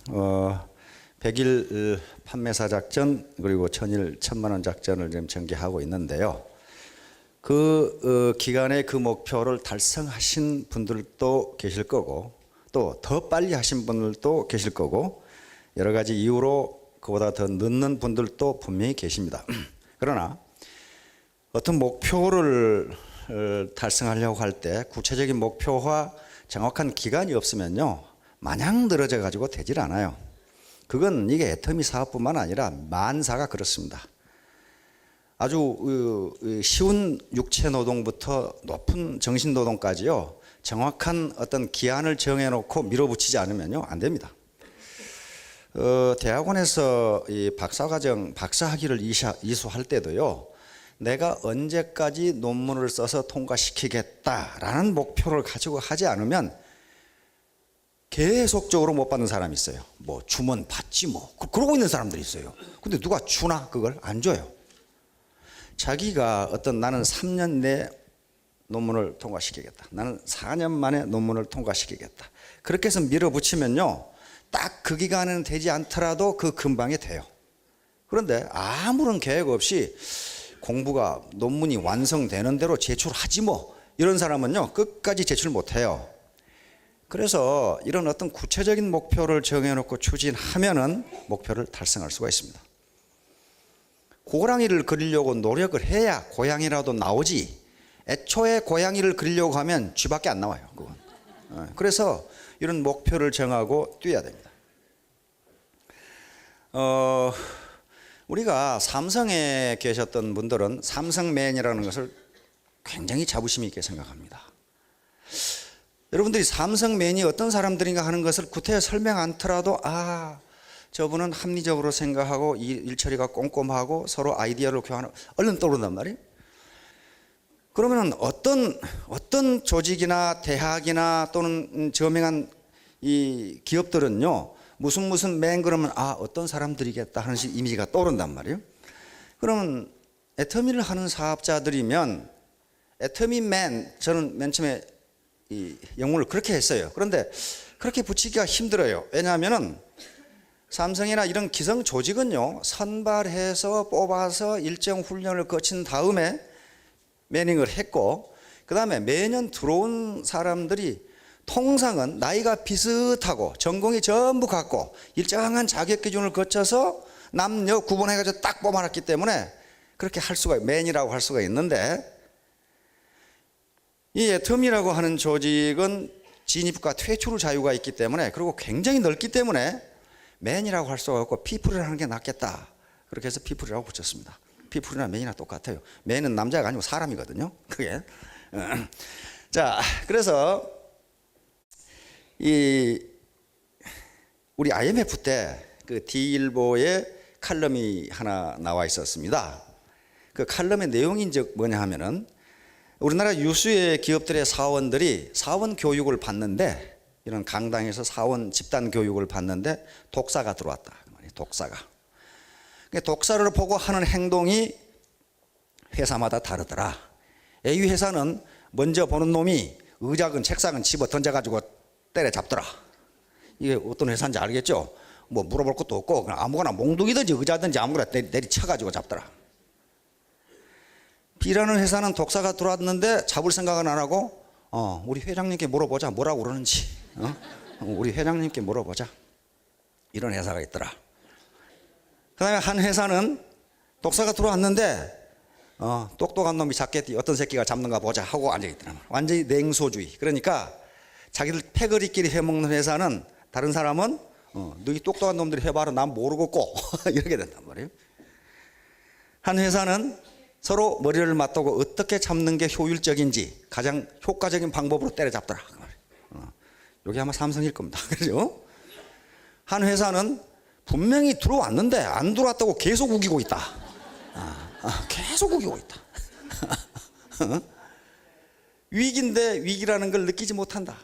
100일 판매사 작전 그리고 1000일 1000만원 작전을 지금 전개하고 있는데요. 그 기간에 그 목표를 달성하신 분들도 계실 거고 또 더 빨리 하신 분들도 계실 거고 여러 가지 이유로 그보다 더 늦는 분들도 분명히 계십니다. 그러나 어떤 목표를 달성하려고 할 때 구체적인 목표와 정확한 기간이 없으면요 마냥 늘어져 가지고 되질 않아요. 그건 이게 애터미 사업뿐만 아니라 만사가 그렇습니다. 아주 쉬운 육체 노동부터 높은 정신 노동까지요 정확한 어떤 기한을 정해놓고 밀어붙이지 않으면요 안 됩니다. 대학원에서 이 박사과정 박사학위를 이수할 때도요 내가 언제까지 논문을 써서 통과시키겠다라는 목표를 가지고 하지 않으면 계속적으로 못 받는 사람이 있어요. 뭐 주면 받지 뭐 그러고 있는 사람들이 있어요. 근데 누가 주나? 그걸 안 줘요. 자기가 어떤 나는 3년 내 논문을 통과시키겠다, 나는 4년 만에 논문을 통과시키겠다, 그렇게 해서 밀어붙이면요 딱 그 기간은 되지 않더라도 그 근방에 돼요. 그런데 아무런 계획 없이 공부가 논문이 완성되는 대로 제출하지 뭐 이런 사람은요 끝까지 제출 못해요. 그래서 이런 어떤 구체적인 목표를 정해놓고 추진하면은 목표를 달성할 수가 있습니다. 고랑이를 그리려고 노력을 해야 고양이라도 나오지 애초에 고양이를 그리려고 하면 쥐밖에 안 나와요. 그건. 그래서 이런 목표를 정하고 뛰어야 됩니다. 우리가 삼성에 계셨던 분들은 삼성맨이라는 것을 굉장히 자부심 있게 생각합니다. 여러분들이 삼성맨이 어떤 사람들인가 하는 것을 구태여 설명 않더라도 저분은 합리적으로 생각하고 일 처리가 꼼꼼하고 서로 아이디어를 교환하고 얼른 떠오른단 말이에요. 그러면 어떤 조직이나 대학이나 또는 저명한 이 기업들은요 무슨 맨 그러면 어떤 사람들이겠다 하는 이미지가 떠오른단 말이에요. 그러면 애터미를 하는 사업자들이면 애터미맨, 저는 맨 처음에 이 영문을 그렇게 했어요. 그런데 그렇게 붙이기가 힘들어요. 왜냐하면은 삼성이나 이런 기성 조직은요 선발해서 뽑아서 일정 훈련을 거친 다음에 매닝을 했고 그 다음에 매년 들어온 사람들이 통상은 나이가 비슷하고 전공이 전부 같고 일정한 자격 기준을 거쳐서 남녀 구분해가지고 딱 뽑아놨기 때문에 그렇게 할 수가 맨이라고 할 수가 있는데 이 애터미라고 하는 조직은 진입과 퇴출 자유가 있기 때문에 그리고 굉장히 넓기 때문에 맨이라고 할 수가 없고 피플이라고 하는 게 낫겠다. 그렇게 해서 피플이라고 붙였습니다. 피플이나 맨이나 똑같아요. 맨은 남자가 아니고 사람이거든요. 그게. 자, 그래서 우리 IMF 때 그 D일보에 칼럼이 하나 나와 있었습니다. 그 칼럼의 내용이 뭐냐 하면은 우리나라 유수의 기업들의 사원들이 사원 교육을 받는데 이런 강당에서 사원 집단 교육을 받는데 독사가 들어왔다. 독사가. 독사를 보고 하는 행동이 회사마다 다르더라. A 회사는 먼저 보는 놈이 의자건 책상은 집어 던져가지고 때려잡더라. 이게 어떤 회사인지 알겠죠? 뭐 물어볼 것도 없고 그냥 아무거나 몽둥이든지 의자든지 아무거나 내리쳐가지고 잡더라. B라는 회사는 독사가 들어왔는데 잡을 생각은 안 하고 우리 회장님께 물어보자. 뭐라고 그러는지. 우리 회장님께 물어보자. 이런 회사가 있더라. 그 다음에 한 회사는 독사가 들어왔는데 똑똑한 놈이 잡겠지. 어떤 새끼가 잡는가 보자 하고 앉아있더라. 완전히 냉소주의. 그러니까 자기들 패거리끼리 해먹는 회사는 다른 사람은 너희 똑똑한 놈들이 해봐라. 난 모르겠고 이렇게 된단 말이에요. 한 회사는 서로 머리를 맞대고 어떻게 잡는 게 효율적인지 가장 효과적인 방법으로 때려잡더라. 여기 아마 삼성일 겁니다. 그죠? 한 회사는 분명히 들어왔는데 안 들어왔다고 계속 우기고 있다. 계속 우기고 있다. 위기인데 위기라는 걸 느끼지 못한다.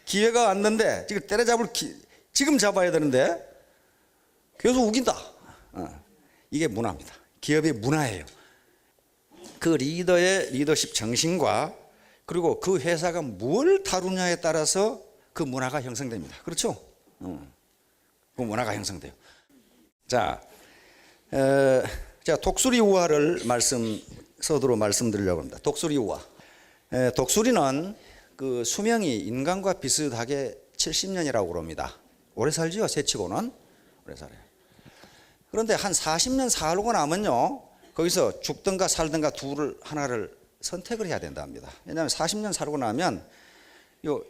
기회가 왔는데 지금 잡아야 되는데 계속 우긴다. 이게 문화입니다. 기업의 문화예요. 그 리더의 리더십 정신과 그리고 그 회사가 뭘 다루냐에 따라서 그 문화가 형성됩니다. 그렇죠? 그 문화가 형성돼요. 자, 제가 독수리 우화를 서두로 말씀드리려고 합니다. 독수리 우화. 독수리는 그 수명이 인간과 비슷하게 70년이라고 그럽니다. 오래 살지요, 새치고는. 오래 살아요. 그런데 한 40년 살고 나면요, 거기서 죽든가 살든가 하나를 선택을 해야 된답니다. 왜냐하면 40년 살고 나면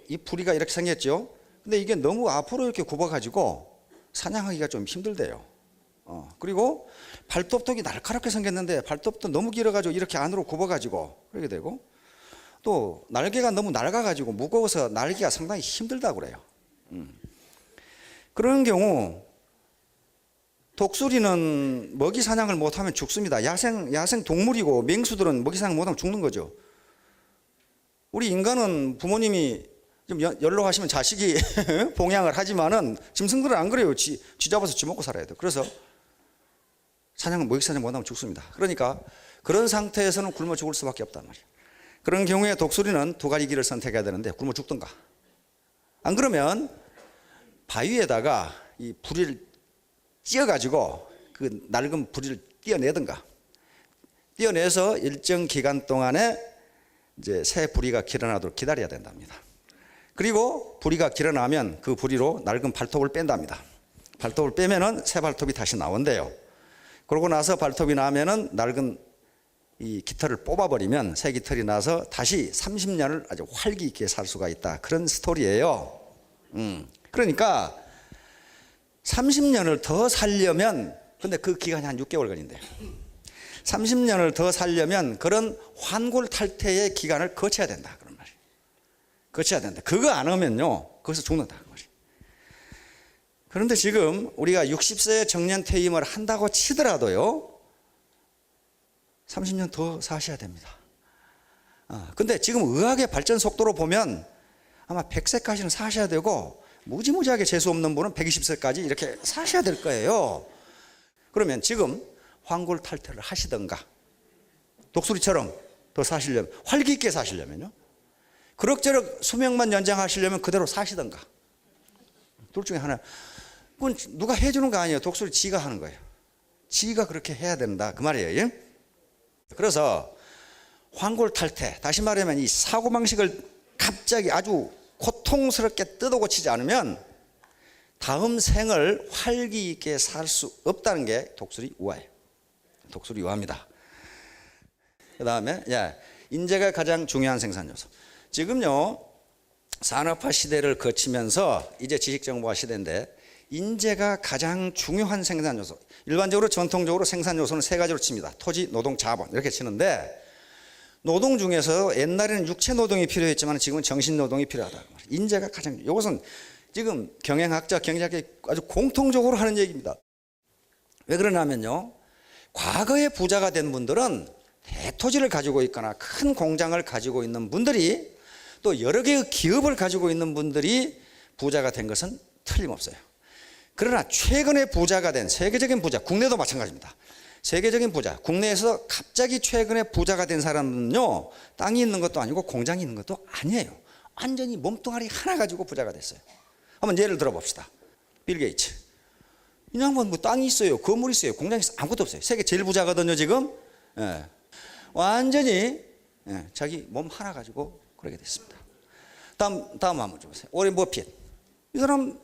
이 부리가 이렇게 생겼죠. 근데 이게 너무 앞으로 이렇게 굽어가지고 사냥하기가 좀 힘들대요. 그리고 발톱이 날카롭게 생겼는데 발톱도 너무 길어가지고 이렇게 안으로 굽어가지고 그렇게 되고, 또 날개가 너무 낡아가지고 무거워서 날기가 상당히 힘들다고 그래요. 그런 경우 독수리는 먹이 사냥을 못하면 죽습니다. 야생 동물이고 맹수들은 먹이 사냥 못하면 죽는 거죠. 우리 인간은 부모님이 좀 연로하시면 자식이 봉양을 하지만은 짐승들은 안 그래요. 쥐 잡아서 쥐 먹고 살아야 돼요. 그래서 먹이 사냥 못하면 죽습니다. 그러니까 그런 상태에서는 굶어 죽을 수밖에 없단 말이에요. 그런 경우에 독수리는 두 가지 길을 선택해야 되는데, 굶어 죽든가, 안 그러면 바위에다가 이 부리를 찧어가지고 그 낡은 부리를 떼어내든가, 떼어내서 일정 기간 동안에 이제 새 부리가 길어나도록 기다려야 된답니다. 그리고 부리가 길어나면 그 부리로 낡은 발톱을 뺀답니다. 발톱을 빼면은 새 발톱이 다시 나온대요. 그러고 나서 발톱이 나면은 낡은 이 깃털을 뽑아버리면 새 깃털이 나서 다시 30년을 아주 활기 있게 살 수가 있다. 그런 스토리예요. 그러니까 30년을 더 살려면, 근데 그 기간이 한 6개월 걸린대요. 30년을 더 살려면 그런 환골탈태의 기간을 거쳐야 된다. 그런 말이에요. 거쳐야 된다. 그거 안 하면요, 거기서 죽는다. 그 말이에요. 그런데 지금 우리가 60세 정년 퇴임을 한다고 치더라도요, 30년 더 사셔야 됩니다. 근데 지금 의학의 발전 속도로 보면 아마 100세까지는 사셔야 되고, 무지무지하게 재수 없는 분은 120세까지 이렇게 사셔야 될 거예요. 그러면 지금 환골탈태를 하시던가, 독수리처럼 더 사시려면, 활기 있게 사시려면요, 그럭저럭 수명만 연장하시려면 그대로 사시던가, 둘 중에 하나. 그건 누가 해주는 거 아니에요. 독수리 지가 하는 거예요. 지가 그렇게 해야 된다, 그 말이에요. 예? 그래서 환골탈태, 다시 말하면 이 사고방식을 갑자기 아주 고통스럽게 뜯어고치지 않으면 다음 생을 활기 있게 살 수 없다는 게 독수리 우화예요. 독수리 우화입니다. 그 다음에 인재가 가장 중요한 생산 요소. 지금요, 산업화 시대를 거치면서 이제 지식정보화 시대인데, 인재가 가장 중요한 생산 요소. 일반적으로 전통적으로 생산 요소는 세 가지로 칩니다. 토지, 노동, 자본 이렇게 치는데, 노동 중에서 옛날에는 육체 노동이 필요했지만 지금은 정신 노동이 필요하다. 인재가 가장, 이것은 지금 경영학자, 경제학이 아주 공통적으로 하는 얘기입니다. 왜 그러냐면요, 과거에 부자가 된 분들은 대토지를 가지고 있거나 큰 공장을 가지고 있는 분들이, 또 여러 개의 기업을 가지고 있는 분들이 부자가 된 것은 틀림없어요. 그러나 최근에 부자가 된 세계적인 부자, 국내도 마찬가지입니다. 세계적인 부자, 국내에서 갑자기 최근에 부자가 된 사람은요, 땅이 있는 것도 아니고 공장이 있는 것도 아니에요. 완전히 몸뚱아리 하나 가지고 부자가 됐어요. 한번 예를 들어 봅시다. 빌 게이츠. 이 양반 뭐 땅이 있어요, 건물이 있어요, 공장이 있어요, 아무것도 없어요. 세계 제일 부자거든요, 지금. 완전히 자기 몸 하나 가지고 그러게 됐습니다. 다음 한번 좀 보세요. 오렌 버핏. 이 사람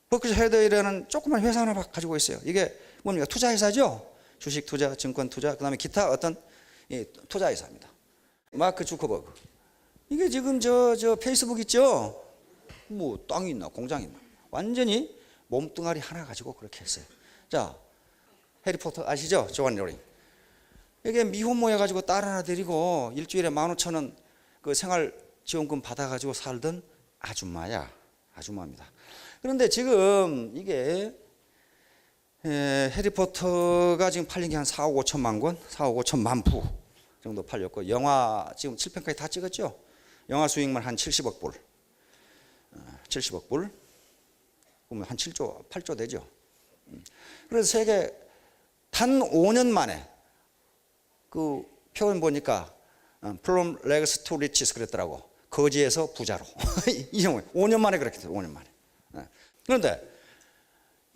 버크셔 해더웨이라는 조그만 회사 하나 가지고 있어요. 이게 뭡니까? 투자회사죠. 주식 투자, 증권 투자, 그 다음에 기타 어떤 투자회사입니다. 마크 주커버그. 이게 지금 저 페이스북 있죠? 뭐 땅이 있나 공장이 있나, 완전히 몸뚱아리 하나 가지고 그렇게 했어요. 자, 해리포터 아시죠? 조한 로링. 이게 미혼모여 가지고 딸 하나 데리고 일주일에 15,000원 그 생활지원금 받아가지고 살던 아줌마입니다. 그런데 지금 이게 해리포터가 지금 팔린 게 한 4억 5천만 권, 4억 5천만 부 정도 팔렸고, 영화 지금 7편까지 다 찍었죠. 영화 수익만 한 70억 불. 70억 불. 그러면 한 7조, 8조 되죠. 그래서 세계 단 5년 만에 그 표현 보니까 From Rags to Riches 그랬더라고. 거지에서 부자로. 이 경우에 5년 만에 그렇게 돼요. 5년 만에. 그런데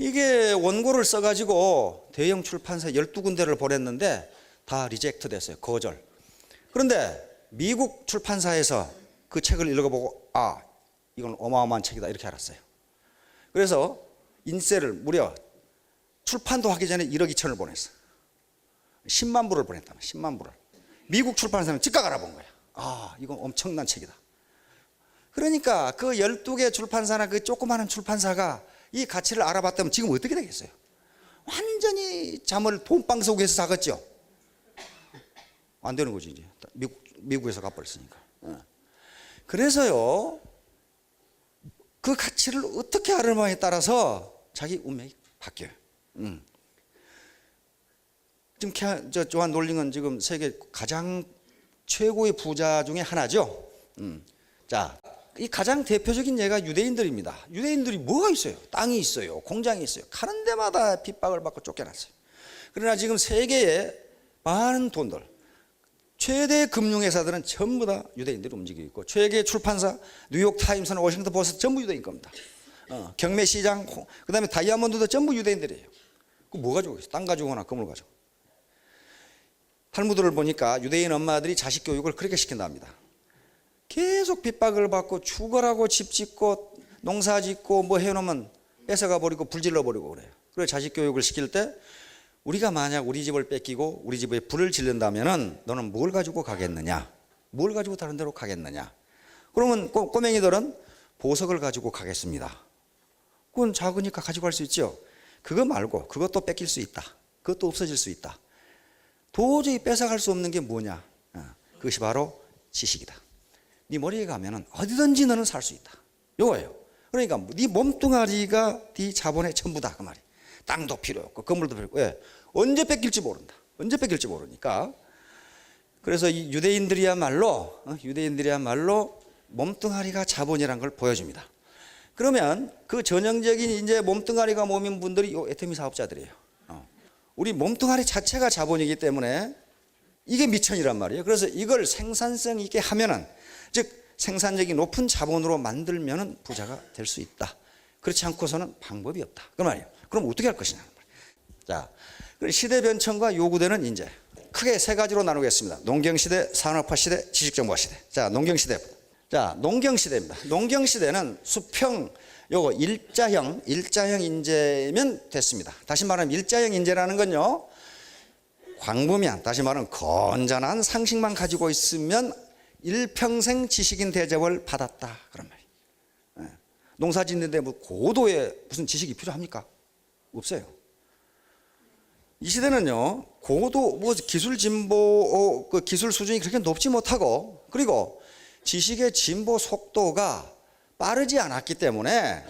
이게 원고를 써가지고 대형 출판사 12군데를 보냈는데 다 리젝트 됐어요. 거절. 그런데 미국 출판사에서 그 책을 읽어보고 아, 이건 어마어마한 책이다 이렇게 알았어요. 그래서 인쇄를 무려 출판도 하기 전에 1억 2천을 보냈어. 10만 부를 보냈다. 10만 부를. 미국 출판사는 즉각 알아본 거야. 아, 이건 엄청난 책이다. 그러니까 그 12개 출판사나 그 조그마한 출판사가 이 가치를 알아봤다면 지금 어떻게 되겠어요? 완전히 잠을 돈방 속에서 자겠죠. 안 되는 거지 이제. 미국에서 갚아버렸으니까. 그래서요, 그 가치를 어떻게 알아마에 따라서 자기 운명이 바뀌어요. 지금 조한 롤링은 지금 세계 가장 최고의 부자 중에 하나죠. 자, 이 가장 대표적인 예가 유대인들입니다. 유대인들이 뭐가 있어요? 땅이 있어요. 공장이 있어요. 가는 데마다 핍박을 받고 쫓겨났어요. 그러나 지금 세계에 많은 돈들, 최대 금융회사들은 전부 다 유대인들이 움직이고 있고, 최대 출판사, 뉴욕 타임스나 워싱턴 포스트 전부 유대인 겁니다. 경매 시장, 그 다음에 다이아몬드도 전부 유대인들이에요. 그 뭐 가지고 있어요? 땅 가지고 오나 금을 가지고. 탈무드를 보니까 유대인 엄마들이 자식 교육을 그렇게 시킨답니다. 계속 핍박을 받고 죽어라고 집 짓고 농사 짓고 뭐 해놓으면 뺏어가 버리고 불질러 버리고 그래요. 그래서 자식 교육을 시킬 때 우리가 만약 우리 집을 뺏기고 우리 집에 불을 지른다면은 너는 뭘 가지고 가겠느냐? 뭘 가지고 다른 데로 가겠느냐? 그러면 꼬맹이들은 보석을 가지고 가겠습니다. 그건 작으니까 가지고 갈 수 있죠. 그거 말고 그것도 뺏길 수 있다. 그것도 없어질 수 있다. 도저히 뺏어갈 수 없는 게 뭐냐? 그것이 바로 지식이다. 네 머리에 가면은 어디든지 너는 살 수 있다. 요거예요. 그러니까 네 몸뚱아리가 네 자본의 전부다 그 말이. 땅도 필요 없고 건물도 필요 없고. 왜? 언제 뺏길지 모른다. 언제 뺏길지 모르니까. 그래서 이 유대인들이야말로 몸뚱아리가 자본이라는 걸 보여줍니다. 그러면 그 전형적인 이제 몸뚱아리가 몸인 분들이 요 애터미 사업자들이에요. 우리 몸뚱아리 자체가 자본이기 때문에 이게 미천이란 말이에요. 그래서 이걸 생산성 있게 하면은, 즉 생산력이 높은 자본으로 만들면은 부자가 될 수 있다. 그렇지 않고서는 방법이 없다. 그 말이에요. 그럼 어떻게 할 것이냐. 자, 시대 변천과 요구되는 이제 크게 세 가지로 나누겠습니다. 농경시대, 산업화시대, 지식정보화시대. 자, 농경시대입니다. 자, 농경시대입니다. 농경시대는 수평, 요거 일자형 인재면 됐습니다. 다시 말하면 일자형 인재라는 건요, 광범위한, 다시 말하면 건전한 상식만 가지고 있으면 일평생 지식인 대접을 받았다. 그런 말이에요. 농사 짓는데 뭐 고도의 무슨 지식이 필요합니까? 없어요. 이 시대는요, 고도, 뭐 기술 진보, 그 기술 수준이 그렇게 높지 못하고, 그리고 지식의 진보 속도가 빠르지 않았기 때문에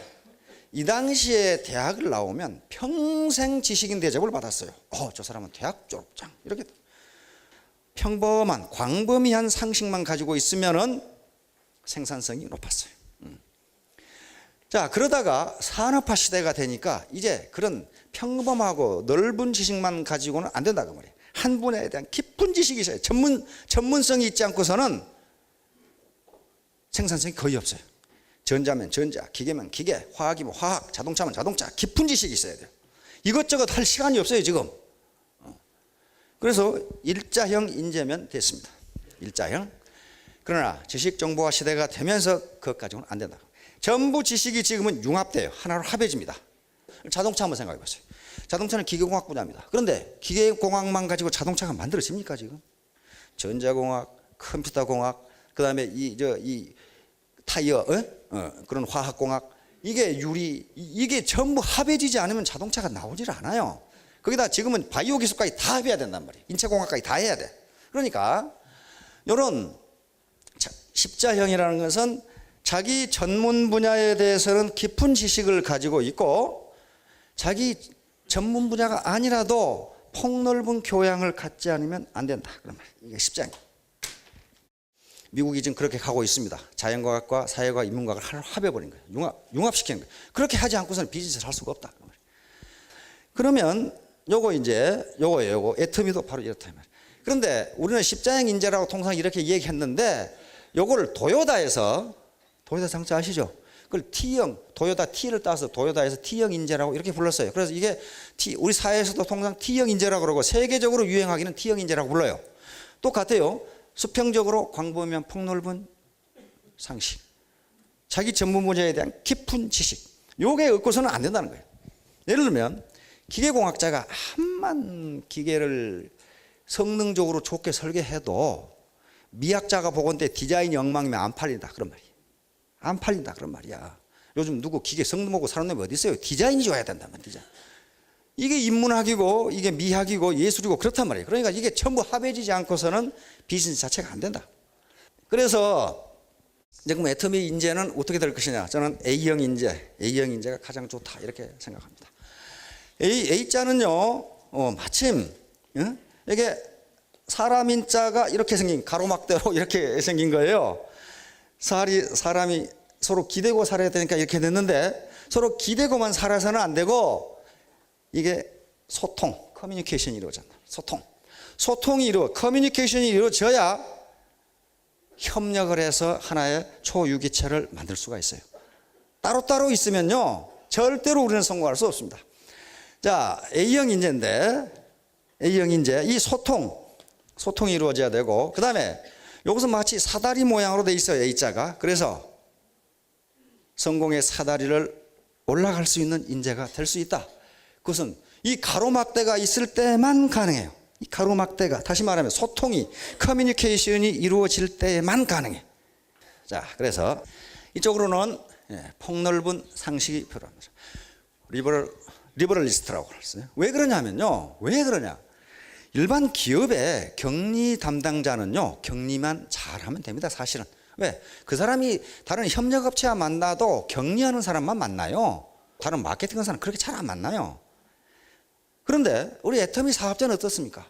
이 당시에 대학을 나오면 평생 지식인 대접을 받았어요. 저 사람은 대학 졸업장. 이렇게 평범한, 광범위한 상식만 가지고 있으면은 생산성이 높았어요. 자, 그러다가 산업화 시대가 되니까 이제 그런 평범하고 넓은 지식만 가지고는 안 된다 그 말이에요. 한 분야에 대한 깊은 지식이 있어요. 전문성이 있지 않고서는 생산성이 거의 없어요. 전자면 전자, 기계면 기계, 화학이면 화학, 자동차면 자동차, 깊은 지식이 있어야 돼요. 이것저것 할 시간이 없어요 지금. 그래서 일자형 인재면 됐습니다. 일자형. 그러나 지식정보화 시대가 되면서 그것 가지고는 안 된다. 전부 지식이 지금은 융합돼요. 하나로 합해집니다. 자동차 한번 생각해 보세요. 자동차는 기계공학 분야입니다. 그런데 기계공학만 가지고 자동차가 만들어집니까 지금? 전자공학, 컴퓨터공학, 그 다음에 이 타이어, 그런 화학공학, 이게 유리, 이게 전부 합해지지 않으면 자동차가 나오질 않아요. 거기다 지금은 바이오 기술까지 다 합해야 된단 말이에요. 인체공학까지 다 해야 돼. 그러니까 이런 십자형이라는 것은 자기 전문 분야에 대해서는 깊은 지식을 가지고 있고 자기 전문 분야가 아니라도 폭넓은 교양을 갖지 않으면 안 된다. 그런 말이에요. 이게 십자형. 미국이 지금 그렇게 가고 있습니다. 자연과학과 사회과학, 인문과학을 하나로 합해버린 거예요. 융합시키는 거예요. 그렇게 하지 않고서는 비즈니스를 할 수가 없다. 그러면 요거 애터미도 바로 이렇다. 그런데 우리는 십자형 인재라고 통상 이렇게 얘기했는데 요거를 도요타 장차 아시죠? 그걸 T형, 도요타 T를 따서 도요타에서 T형 인재라고 이렇게 불렀어요. 그래서 이게 우리 사회에서도 통상 T형 인재라고 그러고 세계적으로 유행하기는 T형 인재라고 불러요. 똑같아요. 수평적으로 광범위한 폭넓은 상식, 자기 전문 분야에 대한 깊은 지식, 요게 없고서는 안 된다는 거예요. 예를 들면 기계공학자가 암만 기계를 성능적으로 좋게 설계해도 미학자가 보건대 디자인이 엉망이면 안 팔린다 그런 말이에요. 안 팔린다 그런 말이야. 요즘 누구 기계 성능 보고 사는 놈이 어디 있어요? 디자인이 좋아야 된다면 디자인. 이게 인문학이고 이게 미학이고 예술이고 그렇단 말이에요. 그러니까 이게 전부 합해지지 않고서는 비즈니스 자체가 안 된다. 그래서 이제 그럼 애터미 인재는 어떻게 될 것이냐? 저는 A형 인재가 가장 좋다 이렇게 생각합니다. A자는요, 마침 이게 사람 인자가 이렇게 생긴 가로막대로 이렇게 생긴 거예요. 사람이 서로 기대고 살아야 되니까 이렇게 됐는데 서로 기대고만 살아서는 안 되고 이게 소통, 커뮤니케이션이 이루어진다. 커뮤니케이션이 이루어져야 협력을 해서 하나의 초유기체를 만들 수가 있어요. 따로따로 있으면요 절대로 우리는 성공할 수 없습니다. 자, A형 인재인데 이 소통이 이루어져야 되고, 그 다음에 여기서 마치 사다리 모양으로 돼 있어요. A자가. 그래서 성공의 사다리를 올라갈 수 있는 인재가 될 수 있다. 그것은 이 가로막대가 있을 때만 가능해요. 이 가로막대가, 다시 말하면 커뮤니케이션이 이루어질 때만 가능해. 자, 그래서 이쪽으로는 폭넓은 상식이 필요합니다. 리버럴리스트라고 그랬어요. 왜 그러냐면요. 일반 기업의 격리 담당자는요, 격리만 잘하면 됩니다, 사실은. 왜? 그 사람이 다른 협력업체와 만나도 격리하는 사람만 만나요. 다른 마케팅하는 사람 그렇게 잘 안 만나요. 그런데 우리 애터미 사업자는 어떻습니까?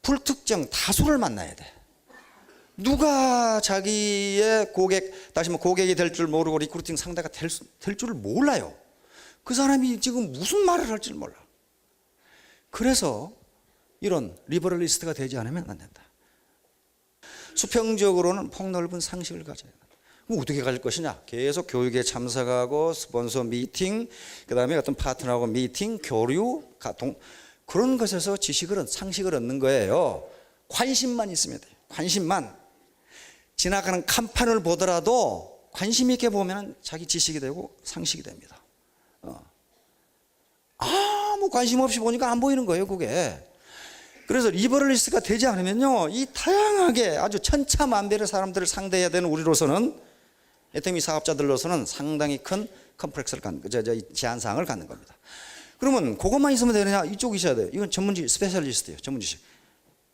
불특정 다수를 만나야 돼. 누가 자기의 고객이 될 줄 모르고 리크루팅 상대가 될 줄을 몰라요. 그 사람이 지금 무슨 말을 할지 몰라. 그래서 이런 리버럴리스트가 되지 않으면 안 된다. 수평적으로는 폭넓은 상식을 가져야 된다. 그럼 어떻게 가질 것이냐? 계속 교육에 참석하고 스폰서 미팅, 그 다음에 어떤 파트너하고 미팅, 교류, 그런 것에서 상식을 얻는 거예요. 관심만 있으면 돼요. 관심만. 지나가는 간판을 보더라도 관심 있게 보면 자기 지식이 되고 상식이 됩니다. 아무 관심 없이 보니까 안 보이는 거예요, 그게. 그래서 리버럴리스트가 되지 않으면요, 이 다양하게 아주 천차만별의 사람들을 상대해야 되는 우리로서는, 애터미 사업자들로서는 상당히 큰 컴플렉스를 제한사항을 갖는 겁니다. 그러면 그것만 있으면 되느냐? 이쪽이 있어야 돼요. 이건 전문지식, 스페셜리스트예요. 전문지식.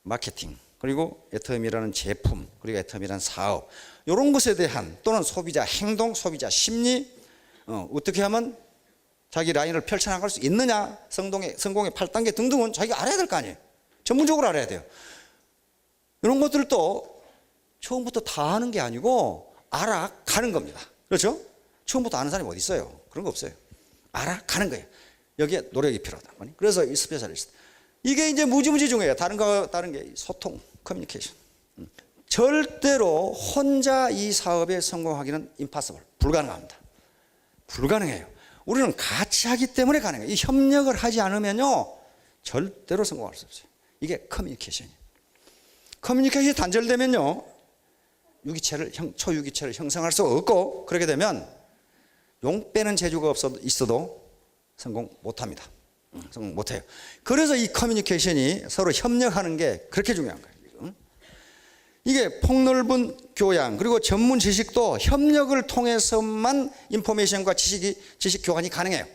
마케팅, 그리고 애터미라는 제품, 그리고 애터미라는 사업, 이런 것에 대한, 또는 소비자 행동, 소비자 심리, 어떻게 하면 자기 라인을 펼쳐나갈 수 있느냐, 성공의 8단계 등등은 자기가 알아야 될 거 아니에요. 전문적으로 알아야 돼요. 이런 것들도 처음부터 다 하는 게 아니고 알아가는 겁니다. 그렇죠? 처음부터 아는 사람이 어디 있어요? 그런 거 없어요. 알아가는 거예요. 여기에 노력이 필요하다. 그래서 이 스페셜리스트. 이게 이제 무지무지 중요해요. 다른 게 소통, 커뮤니케이션. 절대로 혼자 이 사업에 성공하기는 impossible. 불가능합니다. 불가능해요. 우리는 같이 하기 때문에 가능해요. 이 협력을 하지 않으면요, 절대로 성공할 수 없어요. 이게 커뮤니케이션이에요. 커뮤니케이션이 단절되면요, 초유기체를 형성할 수 없고, 그렇게 되면 용 빼는 재주가 있어도 성공 못합니다. 성공 못해요. 그래서 이 커뮤니케이션이 서로 협력하는 게 그렇게 중요한 거예요. 이게 폭넓은 교양, 그리고 전문 지식도 협력을 통해서만 인포메이션과 지식 교환이 가능해요.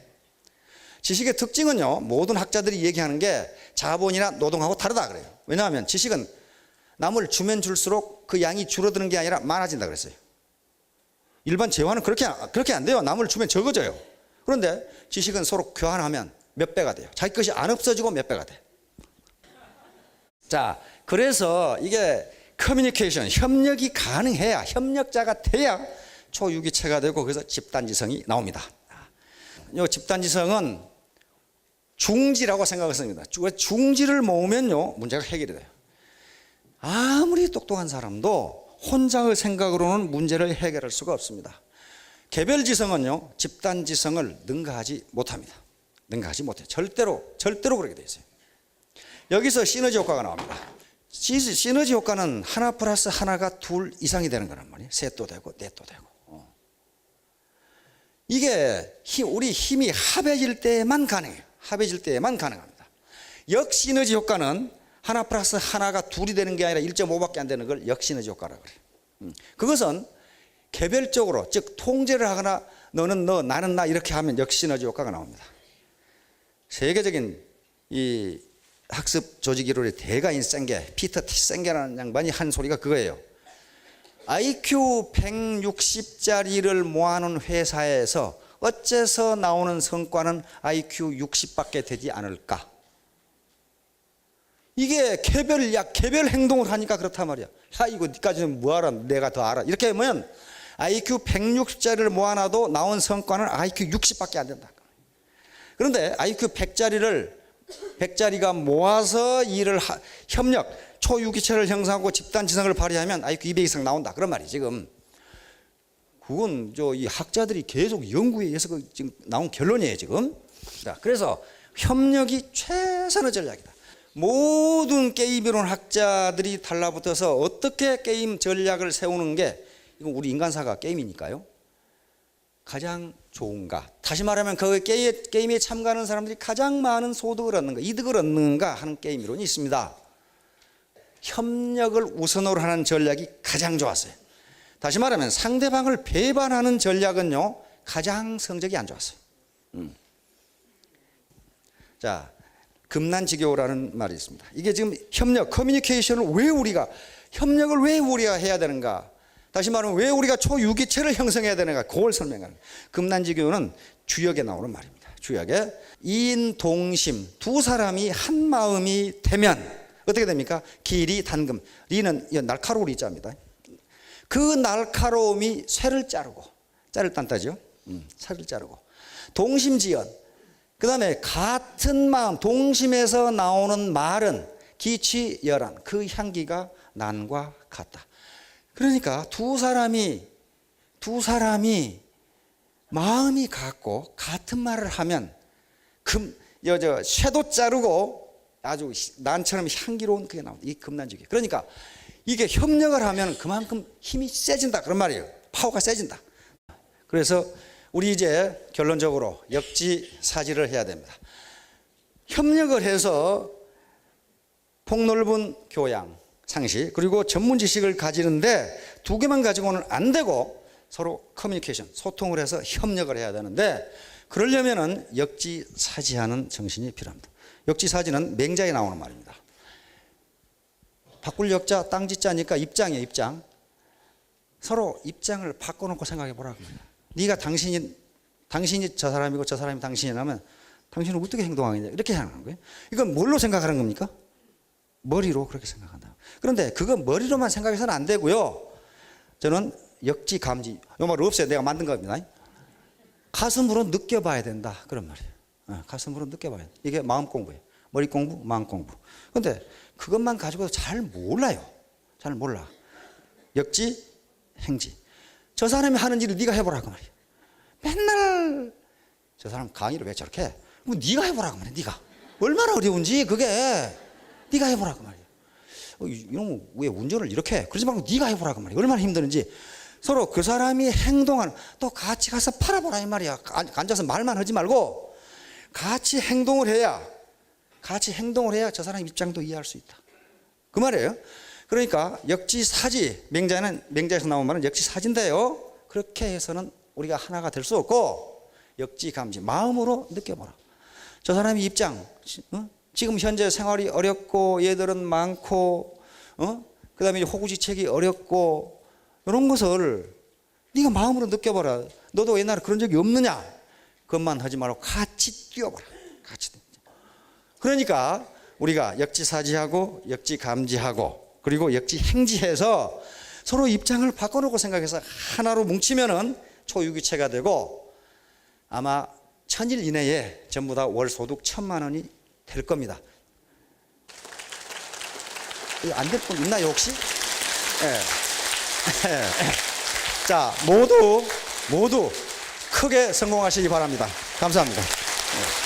지식의 특징은요, 모든 학자들이 얘기하는 게 자본이나 노동하고 다르다 그래요. 왜냐하면 지식은 남을 주면 줄수록 그 양이 줄어드는 게 아니라 많아진다 그랬어요. 일반 재화는 그렇게 안 돼요. 남을 주면 적어져요. 그런데 지식은 서로 교환하면 몇 배가 돼요. 자기 것이 안 없어지고 몇 배가 돼. 자, 그래서 이게 커뮤니케이션, 협력이 가능해야, 협력자가 돼야 초유기체가 되고, 그래서 집단지성이 나옵니다. 이 집단지성은 중지라고 생각했습니다. 중지를 모으면요, 문제가 해결이 돼요. 아무리 똑똑한 사람도 혼자의 생각으로는 문제를 해결할 수가 없습니다. 개별지성은요, 집단지성을 능가하지 못합니다. 능가하지 못해요. 절대로 그렇게 돼 있어요. 여기서 시너지 효과가 나옵니다. 시너지 효과는 하나 플러스 하나가 둘 이상이 되는 거란 말이에요. 셋도 되고 넷도 되고. 이게 우리 힘이 합해질 때만 가능해요. 합해질 때만 가능합니다. 역시너지 효과는 하나 플러스 하나가 둘이 되는 게 아니라 1.5밖에 안 되는 걸 역시너지 효과라고 그래요. 그것은 개별적으로, 즉 통제를 하거나 너는 너 나는 나 이렇게 하면 역시너지 효과가 나옵니다. 세계적인 이 학습 조직 이론의 대가인 생게, 피터 T 생게라는 양반이 한 소리가 그거예요. IQ 160짜리를 모아놓은 회사에서 어째서 나오는 성과는 IQ 60밖에 되지 않을까? 이게 개별 행동을 하니까 그렇단 말이야. 야, 이거 니까지는 뭐 알아? 내가 더 알아. 이렇게 하면 IQ 160짜리를 모아놔도 나온 성과는 IQ 60밖에 안 된다. 그런데 IQ 100짜리가 모아서 협력, 초유기체를 형성하고 집단지성을 발휘하면 IQ 200 이상 나온다. 그런 말이 지금. 그건 이 학자들이 계속 연구에 의해서 지금 나온 결론이에요, 지금. 자, 그래서 협력이 최선의 전략이다. 모든 게임이론 학자들이 달라붙어서 어떻게 게임 전략을 세우는 게, 이건 우리 인간사가 게임이니까요, 가장 좋은가. 다시 말하면 그 게임에 참가하는 사람들이 가장 많은 소득을 얻는가, 이득을 얻는가 하는 게임 이론이 있습니다. 협력을 우선으로 하는 전략이 가장 좋았어요. 다시 말하면 상대방을 배반하는 전략은요, 가장 성적이 안 좋았어요. 자, 금난지교라는 말이 있습니다. 이게 지금 협력을 협력을 왜 우리가 해야 되는가? 다시 말하면 왜 우리가 초유기체를 형성해야 되는가? 그걸 설명하는 거예요. 금난지교는 주역에 나오는 말입니다. 주역에 이인동심, 두 사람이 한 마음이 되면 어떻게 됩니까? 기리 단금. 리는 날카로울 이자입니다. 그 날카로움이 쇠를 자르고, 짤을 딴따죠. 쇠를 자르고. 동심지연. 그 다음에 같은 마음, 동심에서 나오는 말은 기취열한, 그 향기가 난과 같다. 그러니까 두 사람이 마음이 같고 같은 말을 하면 쇠도 자르고 아주 난처럼 향기로운 그게 나옵니다. 이 금난지기. 그러니까 이게 협력을 하면 그만큼 힘이 세진다. 그런 말이에요. 파워가 세진다. 그래서 우리 이제 결론적으로 역지사지를 해야 됩니다. 협력을 해서 폭넓은 교양, 상식, 그리고 전문 지식을 가지는데 두 개만 가지고는 안 되고 서로 커뮤니케이션, 소통을 해서 협력을 해야 되는데, 그러려면은 역지사지하는 정신이 필요합니다. 역지사지는 맹자에 나오는 말입니다. 바꿀 역자, 땅지자니까 입장이에요, 입장. 서로 입장을 바꿔놓고 생각해 보라고 합니다. 네가 당신이 저 사람이고 저 사람이 당신이라면 당신은 어떻게 행동하겠냐, 이렇게 생각하는 거예요. 이건 뭘로 생각하는 겁니까? 머리로 그렇게 생각한다. 그런데 그건 머리로만 생각해서는 안 되고요. 저는 역지감지, 이 말 없어요. 내가 만든 겁니다. 가슴으로 느껴봐야 된다. 그런 말이에요. 가슴으로 느껴봐야 된다. 이게 마음 공부예요. 머리 공부, 마음 공부. 그런데 그것만 가지고도 잘 몰라요. 잘 몰라. 역지, 행지. 저 사람이 하는 일을 네가 해보라고 말이에요. 맨날 저 사람 강의를 왜 저렇게 해? 뭐 네가 해보라고 말이에요. 네가. 얼마나 어려운지 그게. 네가 해보라고 말이에요. 이놈 왜 운전을 이렇게 해? 그러지 말고 네가 해보라고 말이에요. 얼마나 힘드는지. 서로 그 사람이 행동하는, 또 같이 가서 팔아보라 이 말이야. 앉아서 말만 하지 말고 같이 행동을 해야 저 사람 입장도 이해할 수 있다. 그 말이에요. 그러니까 역지사지, 맹자에서 나온 말은 역지사지인데요, 그렇게 해서는 우리가 하나가 될 수 없고 역지감지, 마음으로 느껴보라. 저 사람의 입장, 지금 현재 생활이 어렵고 얘들은 많고, 그 다음에 호구지책이 어렵고, 이런 것을 네가 마음으로 느껴봐라. 너도 옛날에 그런 적이 없느냐? 그것만 하지 말고 같이 뛰어봐라. 같이. 그러니까 우리가 역지사지하고 역지감지하고 그리고 역지행지해서 서로 입장을 바꿔놓고 생각해서 하나로 뭉치면은 초유기체가 되고, 아마 1000일 이내에 전부 다 월 소득 1000만 원이 될 겁니다. 안 될 분 있나요 혹시? 자, 모두 모두 크게 성공하시기 바랍니다. 감사합니다. 네.